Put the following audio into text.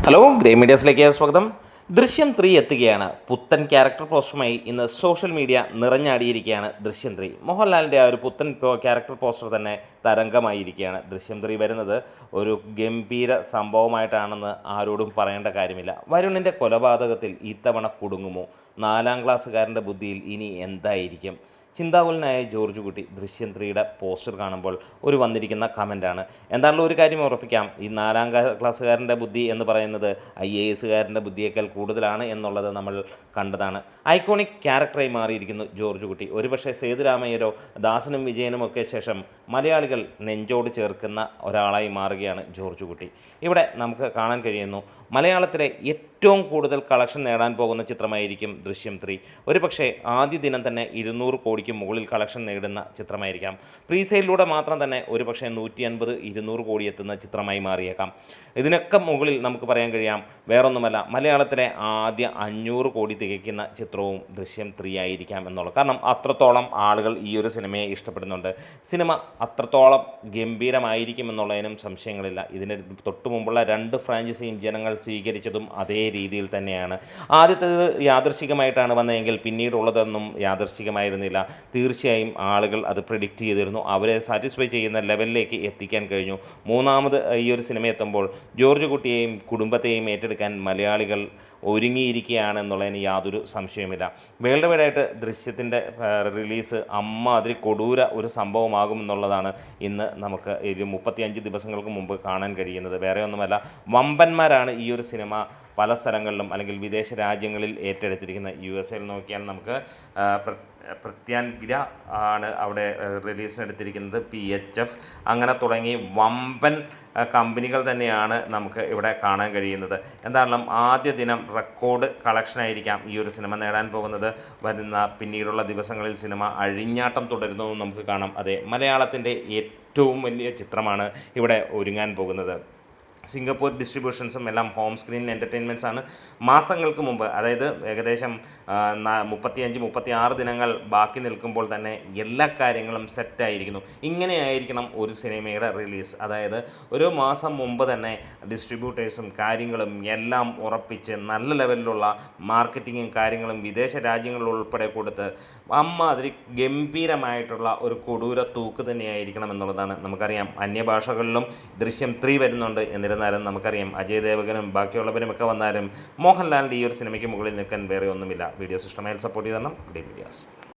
Hello grey മീഡിയാസിലേക്ക് സ്വാഗതം. ദൃശ്യം 3 എത്തുകയാണ്. പുത്തൻ ക്യാരക്ടർ പോസ്റ്ററുമായി ഇന്ന് സോഷ്യൽ മീഡിയ നിറഞ്ഞാടിയിരിക്കുകയാണ് ദൃശ്യം 3. മോഹൻലാലിൻ്റെ ആ ഒരു പുത്തൻ ക്യാരക്ടർ പോസ്റ്റർ തന്നെ തരംഗമായിരിക്കുകയാണ്. ദൃശ്യം 3 വരുന്നത് ഒരു ഗംഭീര സംഭവമായിട്ടാണെന്ന് ആരോടും പറയേണ്ട കാര്യമില്ല. വരുണിൻ്റെ കൊലപാതകത്തിൽ ഇത്തവണ കുടുങ്ങുമോ? 4ാം ക്ലാസ്സുകാരൻ്റെ ബുദ്ധിയിൽ ഇനി എന്തായിരിക്കും? ചിന്താകുലനായ ജോർജ് കുട്ടി ദൃശ്യം 3യുടെ പോസ്റ്റർ കാണുമ്പോൾ ഒരു വന്നിരിക്കുന്ന കമൻറ്റാണ്. എന്താണല്ലോ ഒരു കാര്യം ഉറപ്പിക്കാം, ഈ 4ാം ക്ലാസ്സുകാരൻ്റെ ബുദ്ധി എന്ന് പറയുന്നത് IAS ബുദ്ധിയേക്കാൾ കൂടുതലാണ് എന്നുള്ളത് നമ്മൾ കണ്ടതാണ്. ഐക്കോണിക് ക്യാരക്ടറായി മാറിയിരിക്കുന്നു ജോർജ് കുട്ടി. ഒരുപക്ഷെ സേതുരാമയ്യരോ ദാസനും വിജയനും ഒക്കെ ശേഷം മലയാളികൾ നെഞ്ചോട് ചേർക്കുന്ന ഒരാളായി മാറുകയാണ് ജോർജ് കുട്ടി. ഇവിടെ നമുക്ക് കാണാൻ കഴിയുന്നു, മലയാളത്തിലെ ഏറ്റവും കൂടുതൽ കളക്ഷൻ നേടാൻ പോകുന്ന ചിത്രമായിരിക്കും ദൃശ്യം 3. ഒരുപക്ഷെ ആദ്യ ദിനം തന്നെ 200 കോടിക്ക് മുകളിൽ കളക്ഷൻ നേടുന്ന ചിത്രമായിരിക്കാം. പ്രീസെയിലൂടെ മാത്രം തന്നെ ഒരുപക്ഷെ 150-200 കോടി എത്തുന്ന ചിത്രമായി മാറിയേക്കാം. ഇതിനൊക്കെ മുകളിൽ നമുക്ക് പറയാൻ കഴിയാം, വേറൊന്നുമല്ല, മലയാളത്തിലെ ആദ്യ 500 കോടി തികയ്ക്കുന്ന ചിത്രവും ദൃശ്യം 3 ആയിരിക്കാം എന്നുള്ളത്. കാരണം അത്രത്തോളം ആളുകൾ ഈ ഒരു സിനിമയെ ഇഷ്ടപ്പെടുന്നുണ്ട്. സിനിമ അത്രത്തോളം ഗംഭീരമായിരിക്കും എന്നുള്ളതിനും സംശയങ്ങളില്ല. ഇതിന് തൊട്ടു മുമ്പുള്ള 2 ഫ്രാഞ്ചൈസിയും ജനങ്ങൾ സ്വീകരിച്ചതും അതേ രീതിയിൽ തന്നെയാണ്. ആദ്യത്തേത് യാദൃശ്ചികമായിട്ടാണ് വന്നതെങ്കിൽ പിന്നീടുള്ളതൊന്നും യാദൃശ്ചികമായിരുന്നില്ല. തീർച്ചയായും ആളുകൾ അത് പ്രെഡിക്റ്റ് ചെയ്തിരുന്നു. അവരെ സാറ്റിസ്ഫൈ ചെയ്യുന്ന ലെവലിലേക്ക് എത്തിക്കാൻ കഴിഞ്ഞു. മൂന്നാമത് ഈ ഒരു സിനിമ എത്തുമ്പോൾ ജോർജ് കുട്ടിയെയും കുടുംബത്തെയും ഏറ്റെടുക്കാൻ മലയാളികൾ ഒരുങ്ങിയിരിക്കുകയാണെന്നുള്ളതിന് യാതൊരു സംശയവുമില്ല. വേൾഡ് വൈഡായിട്ട് ദൃശ്യത്തിൻ്റെ റിലീസ് അമ്മാതിരി കൊടൂര ഒരു സംഭവമാകുമെന്നുള്ളതാണ് ഇന്ന് നമുക്ക് 35 ദിവസങ്ങൾക്ക് മുമ്പ് കാണാൻ കഴിയുന്നത്. വേറെ ഒന്നുമല്ല, വമ്പന്മാരാണ് ഈ ഒരു സിനിമ പല സ്ഥലങ്ങളിലും അല്ലെങ്കിൽ വിദേശ രാജ്യങ്ങളിൽ ഏറ്റെടുത്തിരിക്കുന്നത്. USA നോക്കിയാൽ നമുക്ക് പ്രത്യാൻഗ്ര ആണ് അവിടെ റിലീസിനെടുത്തിരിക്കുന്നത്, PHF അങ്ങനെ തുടങ്ങി വമ്പൻ കമ്പനികൾ തന്നെയാണ് നമുക്ക് ഇവിടെ കാണാൻ കഴിയുന്നത്. എന്തായാലും ആദ്യ ദിനം റെക്കോർഡ് കളക്ഷനായിരിക്കാം ഈ ഒരു സിനിമ നേടാൻ പോകുന്നത്. വരുന്ന പിന്നീടുള്ള ദിവസങ്ങളിൽ സിനിമ അഴിഞ്ഞാട്ടം തുടരുന്നതും നമുക്ക് കാണാം. അതെ, മലയാളത്തിൻ്റെ ഏറ്റവും വലിയ ചിത്രമാണ് ഇവിടെ ഒരുങ്ങാൻ പോകുന്നത്. സിംഗപ്പൂർ ഡിസ്ട്രിബ്യൂഷൻസും എല്ലാം ഹോം സ്ക്രീൻ എൻ്റർടൈൻമെൻറ്റ്സാണ്. മാസങ്ങൾക്ക് മുമ്പ്, അതായത് ഏകദേശം 35-36 ദിനങ്ങൾ ബാക്കി നിൽക്കുമ്പോൾ തന്നെ എല്ലാ കാര്യങ്ങളും സെറ്റായിരിക്കുന്നു. ഇങ്ങനെയായിരിക്കണം ഒരു സിനിമയുടെ റിലീസ്. അതായത് ഒരു മാസം മുമ്പ് തന്നെ ഡിസ്ട്രിബ്യൂട്ടേഴ്സും കാര്യങ്ങളും എല്ലാം ഉറപ്പിച്ച് നല്ല ലെവലിലുള്ള മാർക്കറ്റിങ്ങും കാര്യങ്ങളും വിദേശ രാജ്യങ്ങളിൽ ഉൾപ്പെടെ കൊടുത്ത് അമ്മാതിരി ഗംഭീരമായിട്ടുള്ള ഒരു കൊടൂര തൂക്ക് തന്നെയായിരിക്കണം എന്നുള്ളതാണ്. നമുക്കറിയാം, അന്യഭാഷകളിലും ദൃശ്യം 3 വരുന്നുണ്ട്. എന്നിരുന്നാലും നമുക്കറിയാം, അജയ് ദേവഗനും ബാക്കിയുള്ളവരുമൊക്കെ വന്നാലും മോഹൻലാലിൻ്റെ ഈ ഒരു സിനിമയ്ക്ക് മുകളിൽ നിൽക്കാൻ വേറെ ഒന്നുമില്ല. വീഡിയോസ് ഇഷ്ടമായാൽ സപ്പോർട്ട് ചെയ്ത് തരണം. Grey medias.